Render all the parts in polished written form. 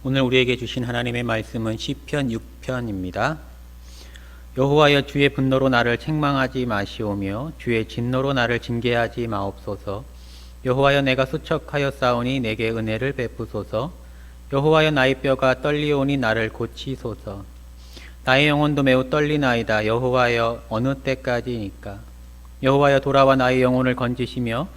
오늘 우리에게 주신 하나님의 말씀은 시편 6편입니다. 여호와여, 주의 분노로 나를 책망하지 마시오며 주의 진노로 나를 징계하지 마옵소서. 여호와여, 내가 수척하였사오니 내게 은혜를 베푸소서. 여호와여, 나의 뼈가 떨리오니 나를 고치소서. 나의 영혼도 매우 떨리나이다. 여호와여, 어느 때까지니까. 여호와여, 돌아와 나의 영혼을 건지시며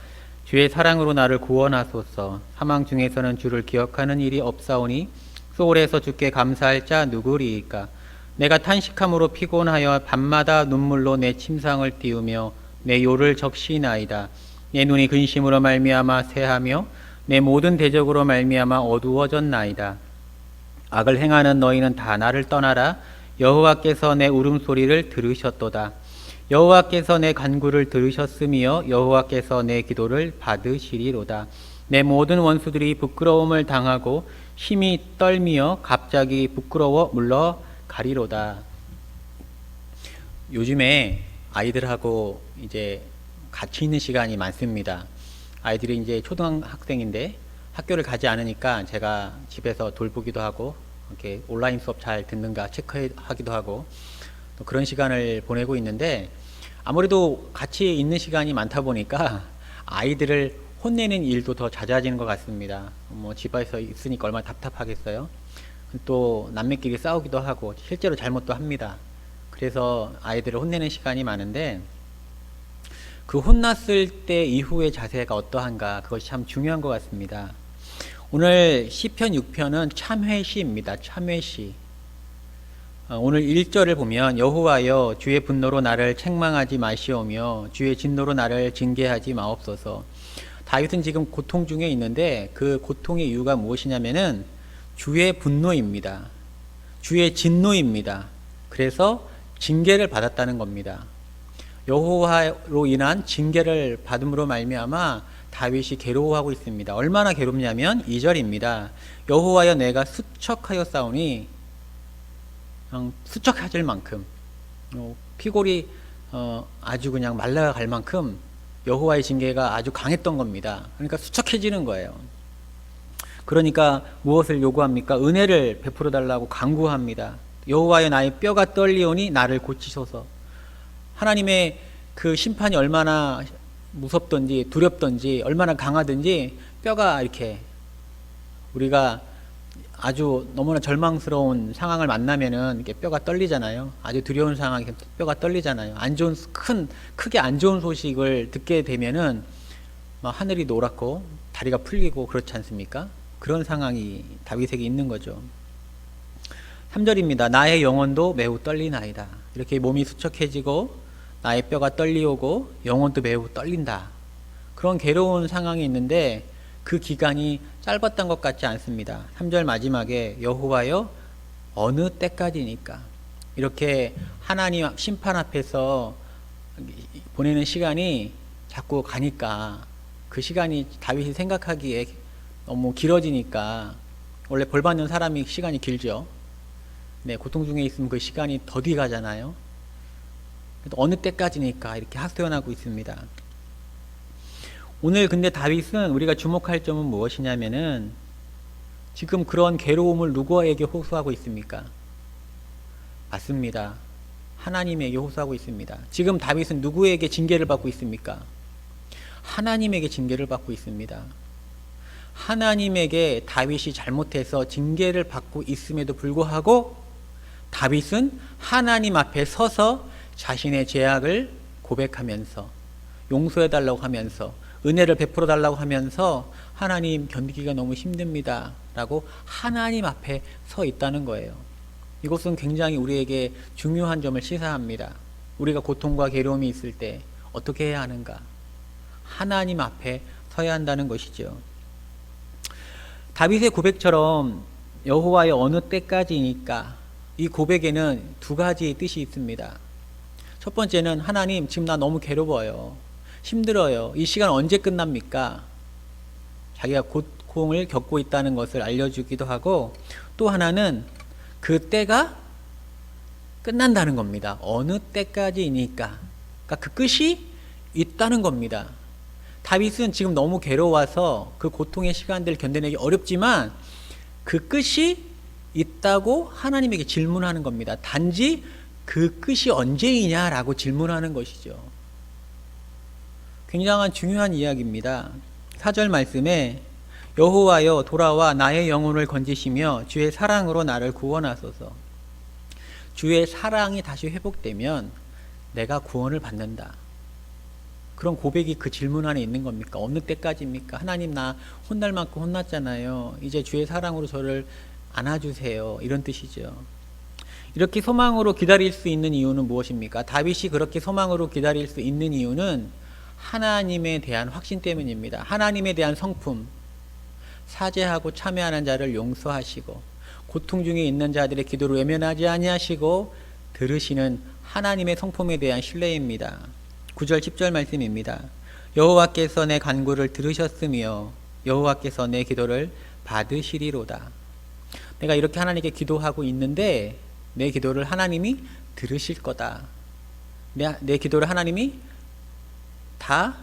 주의 사랑으로 나를 구원하소서. 사망 중에서는 주를 기억하는 일이 없사오니 소홀해서 주께 감사할 자 누구리이까. 내가 탄식함으로 피곤하여 밤마다 눈물로 내 침상을 띄우며 내 요를 적시나이다. 내 눈이 근심으로 말미암아 새하며 내 모든 대적으로 말미암아 어두워졌나이다. 악을 행하는 너희는 다 나를 떠나라. 여호와께서 내 울음소리를 들으셨도다. 여호와께서 내 간구를 들으셨으며 여호와께서 내 기도를 받으시리로다. 내 모든 원수들이 부끄러움을 당하고 힘이 떨미어 갑자기 부끄러워 물러가리로다. 요즘에 아이들하고 이제 같이 있는 시간이 많습니다. 아이들이 이제 초등학생인데 학교를 가지 않으니까 제가 집에서 돌보기도 하고 이렇게 온라인 수업 잘 듣는가 체크하기도 하고 또 그런 시간을 보내고 있는데, 아무래도 같이 있는 시간이 많다 보니까 아이들을 혼내는 일도 더 잦아지는 것 같습니다. 집에서 있으니까 얼마나 답답하겠어요. 또 남매끼리 싸우기도 하고 실제로 잘못도 합니다. 그래서 아이들을 혼내는 시간이 많은데, 그 혼났을 때 이후의 자세가 어떠한가, 그것이 참 중요한 것 같습니다. 오늘 시편 6편은 참회시입니다. 참회시. 오늘 1절을 보면 여호와여, 주의 분노로 나를 책망하지 마시오며 주의 진노로 나를 징계하지 마옵소서. 다윗은 지금 고통 중에 있는데 그 고통의 이유가 무엇이냐면은 주의 분노입니다. 주의 진노입니다. 그래서 징계를 받았다는 겁니다. 여호와로 인한 징계를 받음으로 말미암아 다윗이 괴로워하고 있습니다. 얼마나 괴롭냐면 2절입니다. 여호와여, 내가 수척하였사오니, 수척해질 만큼 피골이 아주 그냥 말라갈 만큼 여호와의 징계가 아주 강했던 겁니다. 그러니까 수척해지는 거예요. 그러니까 무엇을 요구합니까? 은혜를 베풀어 달라고 간구합니다. 여호와여, 나의 뼈가 떨리오니 나를 고치소서. 하나님의 그 심판이 얼마나 무섭던지 두렵던지 얼마나 강하든지 뼈가 이렇게, 우리가 아주 너무나 절망스러운 상황을 만나면은 이렇게 뼈가 떨리잖아요. 아주 두려운 상황에 뼈가 떨리잖아요. 크게 안 좋은 소식을 듣게 되면은 막 하늘이 노랗고 다리가 풀리고 그렇지 않습니까? 그런 상황이 다윗에게 있는 거죠. 3절입니다. 나의 영혼도 매우 떨리나이다. 이렇게 몸이 수척해지고 나의 뼈가 떨리오고 영혼도 매우 떨린다. 그런 괴로운 상황이 있는데 그 기간이 짧았던 것 같지 않습니다. 3절 마지막에 여호와여, 어느 때까지니까. 이렇게 하나님 심판 앞에서 보내는 시간이 자꾸 가니까, 그 시간이 다윗이 생각하기에 너무 길어지니까, 원래 벌 받는 사람이 시간이 길죠. 네, 고통 중에 있으면 그 시간이 더디 가잖아요. 어느 때까지니까 이렇게 하소연하고 있습니다. 오늘 근데 다윗은 우리가 주목할 점은 무엇이냐면은, 지금 그런 괴로움을 누구에게 호소하고 있습니까? 맞습니다. 하나님에게 호소하고 있습니다. 지금 다윗은 누구에게 징계를 받고 있습니까? 하나님에게 징계를 받고 있습니다. 하나님에게 다윗이 잘못해서 징계를 받고 있음에도 불구하고 다윗은 하나님 앞에 서서 자신의 죄악을 고백하면서 용서해달라고 하면서 은혜를 베풀어 달라고 하면서, 하나님, 견디기가 너무 힘듭니다 라고 하나님 앞에 서 있다는 거예요. 이것은 굉장히 우리에게 중요한 점을 시사합니다. 우리가 고통과 괴로움이 있을 때 어떻게 해야 하는가? 하나님 앞에 서야 한다는 것이죠. 다윗의 고백처럼 여호와의 어느 때까지니까, 이 고백에는 두 가지 뜻이 있습니다. 첫 번째는, 하나님, 지금 나 너무 괴로워요. 힘들어요. 이 시간 언제 끝납니까? 자기가 고통을 겪고 있다는 것을 알려주기도 하고, 또 하나는 그 때가 끝난다는 겁니다. 어느 때까지니까. 그러니까 그 끝이 있다는 겁니다. 다윗은 지금 너무 괴로워서 그 고통의 시간들을 견뎌내기 어렵지만 그 끝이 있다고 하나님에게 질문하는 겁니다. 단지 그 끝이 언제이냐라고 질문하는 것이죠. 굉장한 중요한 이야기입니다. 4절 말씀에 여호와여 돌아와 나의 영혼을 건지시며 주의 사랑으로 나를 구원하소서. 주의 사랑이 다시 회복되면 내가 구원을 받는다. 그런 고백이 그 질문 안에 있는 겁니까? 어느 때까지입니까? 하나님 나 혼날 만큼 혼났잖아요. 이제 주의 사랑으로 저를 안아주세요. 이런 뜻이죠. 이렇게 소망으로 기다릴 수 있는 이유는 무엇입니까? 다윗이 그렇게 소망으로 기다릴 수 있는 이유는 하나님에 대한 확신 때문입니다. 하나님에 대한 성품, 사죄하고 참회하는 자를 용서하시고 고통 중에 있는 자들의 기도를 외면하지 아니하시고 들으시는 하나님의 성품에 대한 신뢰입니다. 9절 10절 말씀입니다. 여호와께서 내 간구를 들으셨으며 여호와께서 내 기도를 받으시리로다. 내가 이렇게 하나님께 기도하고 있는데 내 기도를 하나님이 들으실 거다. 내 기도를 하나님이 다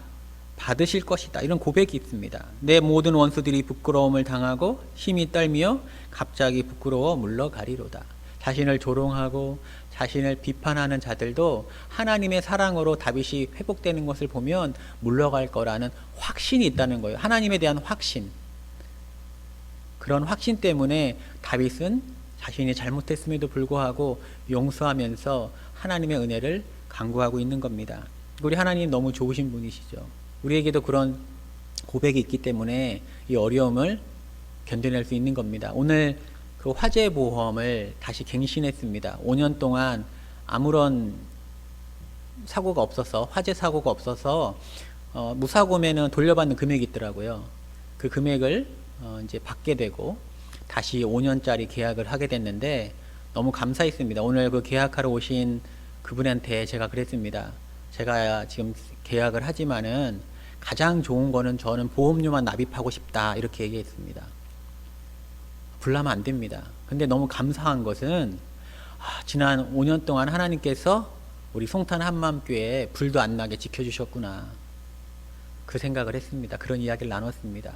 받으실 것이다. 이런 고백이 있습니다. 내 모든 원수들이 부끄러움을 당하고 힘이 떨며 갑자기 부끄러워 물러가리로다. 자신을 조롱하고 자신을 비판하는 자들도 하나님의 사랑으로 다윗이 회복되는 것을 보면 물러갈 거라는 확신이 있다는 거예요. 하나님에 대한 확신. 그런 확신 때문에 다윗은 자신이 잘못했음에도 불구하고 용서하면서 하나님의 은혜를 간구하고 있는 겁니다. 우리 하나님 너무 좋으신 분이시죠. 우리에게도 그런 고백이 있기 때문에 이 어려움을 견뎌낼 수 있는 겁니다. 오늘 그 화재보험을 다시 갱신했습니다. 5년 동안 아무런 사고가 없어서, 화재 사고가 없어서 무사고면은 돌려받는 금액이 있더라고요. 그 금액을 이제 받게 되고 다시 5년짜리 계약을 하게 됐는데 너무 감사했습니다. 오늘 그 계약하러 오신 그분한테 제가 그랬습니다. 제가 지금 계약을 하지만은 가장 좋은 거는 저는 보험료만 납입하고 싶다. 이렇게 얘기했습니다. 불나면 안 됩니다. 근데 너무 감사한 것은 지난 5년 동안 하나님께서 우리 송탄 한마음교회에 불도 안 나게 지켜주셨구나. 그 생각을 했습니다. 그런 이야기를 나눴습니다.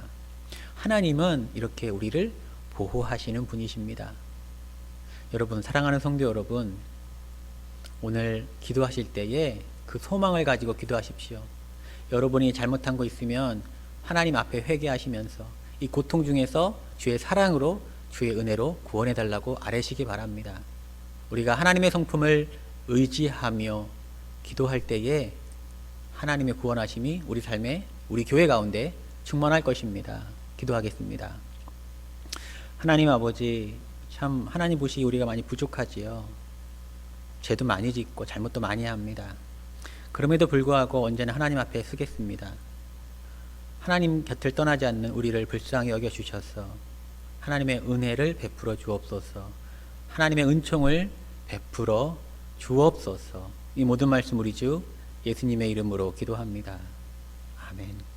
하나님은 이렇게 우리를 보호하시는 분이십니다. 여러분, 사랑하는 성도 여러분, 오늘 기도하실 때에 그 소망을 가지고 기도하십시오. 여러분이 잘못한 거 있으면 하나님 앞에 회개하시면서 이 고통 중에서 주의 사랑으로 주의 은혜로 구원해 달라고 아뢰시기 바랍니다. 우리가 하나님의 성품을 의지하며 기도할 때에 하나님의 구원하심이 우리 삶에, 우리 교회 가운데 충만할 것입니다. 기도하겠습니다. 하나님 아버지, 참 하나님 보시기 우리가 많이 부족하지요. 죄도 많이 짓고 잘못도 많이 합니다. 그럼에도 불구하고 언제나 하나님 앞에 서겠습니다. 하나님 곁을 떠나지 않는 우리를 불쌍히 여겨주셔서 하나님의 은혜를 베풀어 주옵소서. 하나님의 은총을 베풀어 주옵소서. 이 모든 말씀 우리 주 예수님의 이름으로 기도합니다. 아멘.